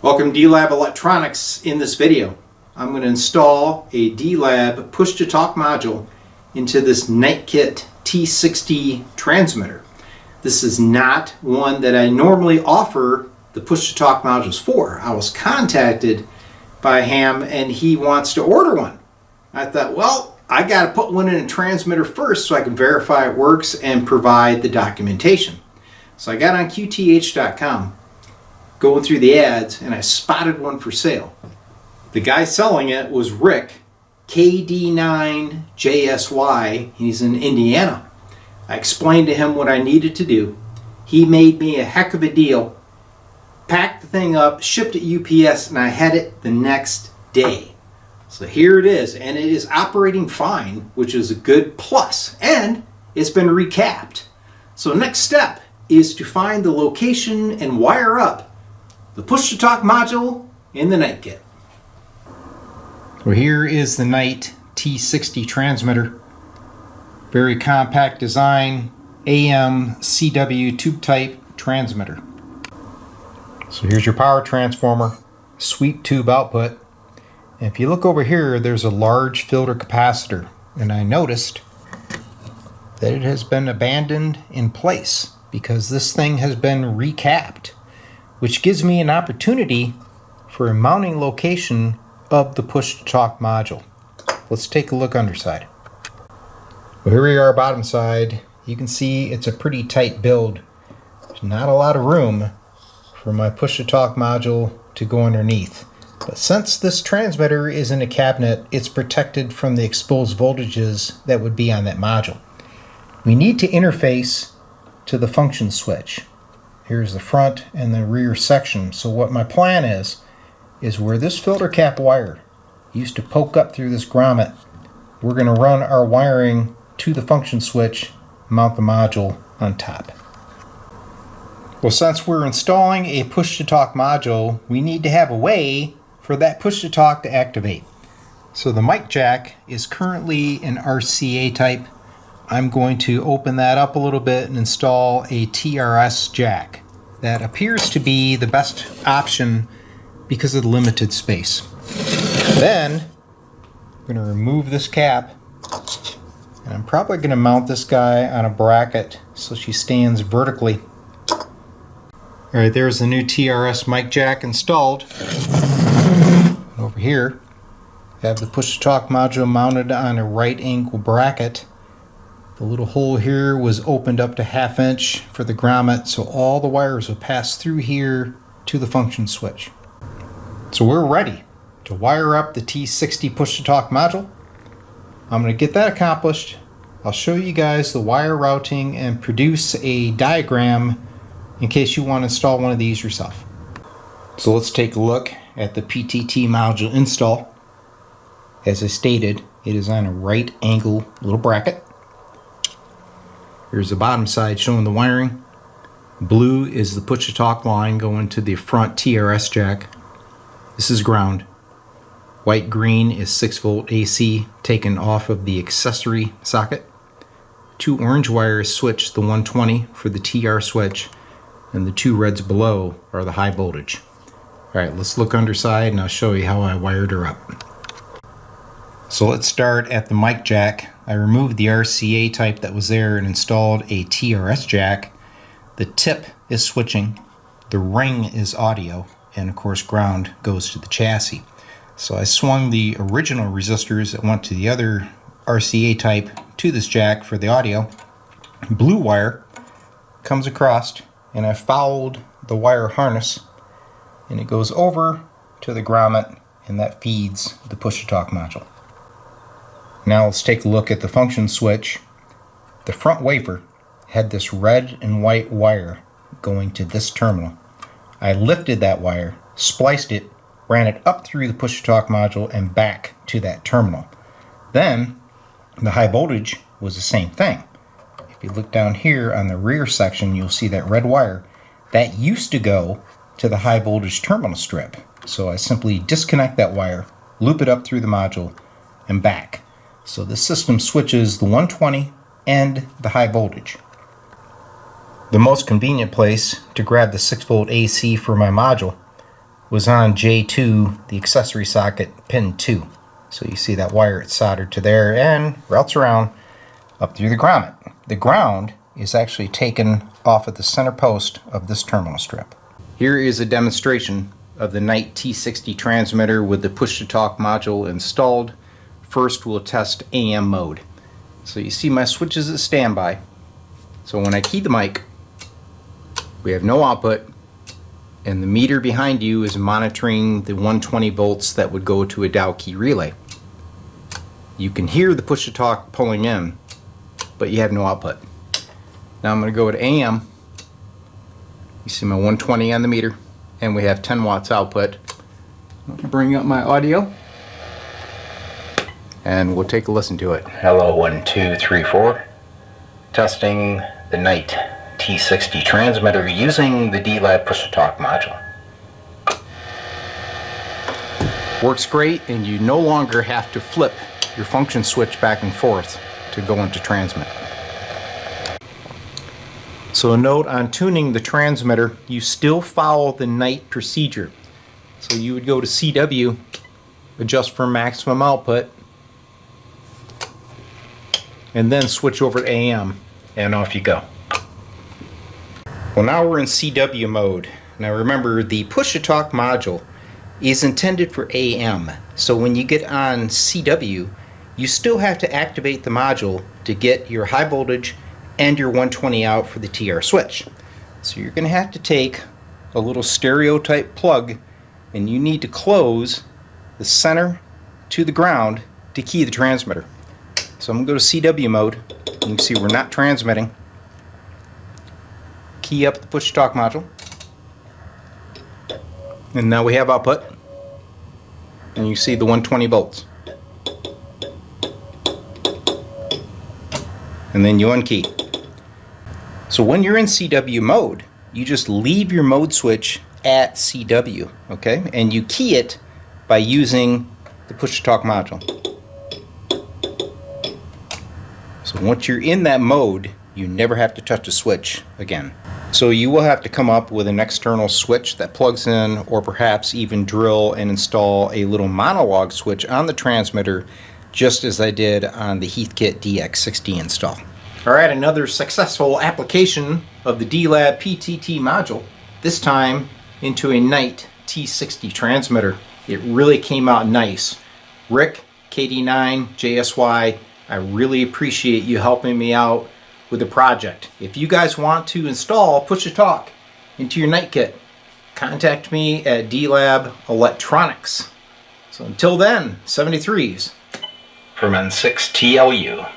Welcome to D-Lab Electronics. In this video, I'm going to install a D-Lab push-to-talk module into this Knight T60 transmitter. This is not one that I normally offer the push-to-talk modules for. I was contacted by Ham and he wants to order one. I thought, well, I got to put one in a transmitter first so I can verify it works and provide the documentation. So I got on QTH.com. going through the ads, and I spotted one for sale. The guy selling it was Rick, KD9JSY. He's in Indiana. I explained to him what I needed to do. He made me a heck of a deal, packed the thing up, shipped it UPS, and I had it the next day. So here it is, and it is operating fine, which is a good plus, and it's been recapped. So next step is to find the location and wire up the push-to-talk module in the Knight kit. Well, here is the Knight T60 transmitter. Very compact design, AM CW tube type transmitter. So here's your power transformer, sweep tube output. And if you look over here, there's a large filter capacitor. And I noticed that it has been abandoned in place because this thing has been recapped, which gives me an opportunity for a mounting location of the push-to-talk module. Let's take a look underside. Well, here we are bottom side. You can see it's a pretty tight build. There's not a lot of room for my push-to-talk module to go underneath. But since this transmitter is in a cabinet, it's protected from the exposed voltages that would be on that module. We need to interface to the function switch. Here's the front and the rear section. So what my plan is where this filter cap wire used to poke up through this grommet, we're going to run our wiring to the function switch, mount the module on top. Well, since we're installing a push-to-talk module, we need to have a way for that push-to-talk to activate. So the mic jack is currently an RCA type. I'm going to open that up a little bit and install a TRS jack. That appears to be the best option because of the limited space. Then I'm going to remove this cap, and I'm probably going to mount this guy on a bracket so she stands vertically. Alright, there's the new TRS mic jack installed. Over here I have the push-to-talk module mounted on a right angle bracket. The little hole here was opened up to 1/2 inch for the grommet, so all the wires will pass through here to the function switch. So we're ready to wire up the T60 push-to-talk module. I'm going to get that accomplished. I'll show you guys the wire routing and produce a diagram in case you want to install one of these yourself. So let's take a look at the PTT module install. As I stated, it is on a right angle little bracket. Here's the bottom side showing the wiring. Blue is the push-to-talk line going to the front TRS jack. This is ground. White green is 6-volt AC taken off of the accessory socket. 2 orange wires switch the 120 for the TR switch, and the 2 reds below are the high voltage. Alright, let's look underside and I'll show you how I wired her up. So let's start at the mic jack. I removed the RCA type that was there and installed a TRS jack. The tip is switching, the ring is audio, and of course ground goes to the chassis. So I swung the original resistors that went to the other RCA type to this jack for the audio. Blue wire comes across, and I followed the wire harness, and it goes over to the grommet, and that feeds the push-to-talk module. Now let's take a look at the function switch. The front wafer had this red and white wire going to this terminal. I lifted that wire, spliced it, ran it up through the push-to-talk module and back to that terminal. Then the high voltage was the same thing. If you look down here on the rear section, you'll see that red wire. That used to go to the high voltage terminal strip. So I simply disconnect that wire, loop it up through the module, and back. So the system switches the 120 and the high voltage. The most convenient place to grab the 6-volt AC for my module was on J2, the accessory socket, pin 2. So you see that wire, it's soldered to there and routes around up through the grommet. The ground is actually taken off of the center post of this terminal strip. Here is a demonstration of the Knight T60 transmitter with the push-to-talk module installed. First we'll test AM mode. So you see my switches at standby. So when I key the mic, we have no output, and the meter behind you is monitoring the 120 volts that would go to a Dow key relay. You can hear the push-to-talk pulling in, but you have no output. Now I'm going to go to AM. You see my 120 on the meter, and we have 10 watts output. I'll bring up my audio, and we'll take a listen to it. Hello, 1, 2, 3, 4. Testing the Knight T60 transmitter using the D-Lab push-to-talk module. Works great, and you no longer have to flip your function switch back and forth to go into transmit. So a note on tuning the transmitter, you still follow the Knight procedure. So you would go to CW, adjust for maximum output, and then switch over to AM, and off you go. Well, now we're in CW mode. Now remember, the push-to-talk module is intended for AM. So when you get on CW, you still have to activate the module to get your high voltage and your 120 out for the TR switch. So you're going to have to take a little stereo type plug, and you need to close the center to the ground to key the transmitter. So I'm going to go to CW mode. You can see we're not transmitting. Key up the push-to-talk module, and now we have output, and you see the 120 volts. And then you unkey. So when you're in CW mode, you just leave your mode switch at CW, okay? And you key it by using the push-to-talk module. So once you're in that mode, you never have to touch the switch again. So you will have to come up with an external switch that plugs in, or perhaps even drill and install a little monologue switch on the transmitter, just as I did on the Heathkit DX60 install. Alright, another successful application of the D-Lab PTT module, this time into a Knight T60 transmitter. It really came out nice. Rick, KD9, JSY, I really appreciate you helping me out with the project. If you guys want to install push-to-talk into your Knight kit, contact me at D-Lab Electronics. So until then, 73s from N6TLU.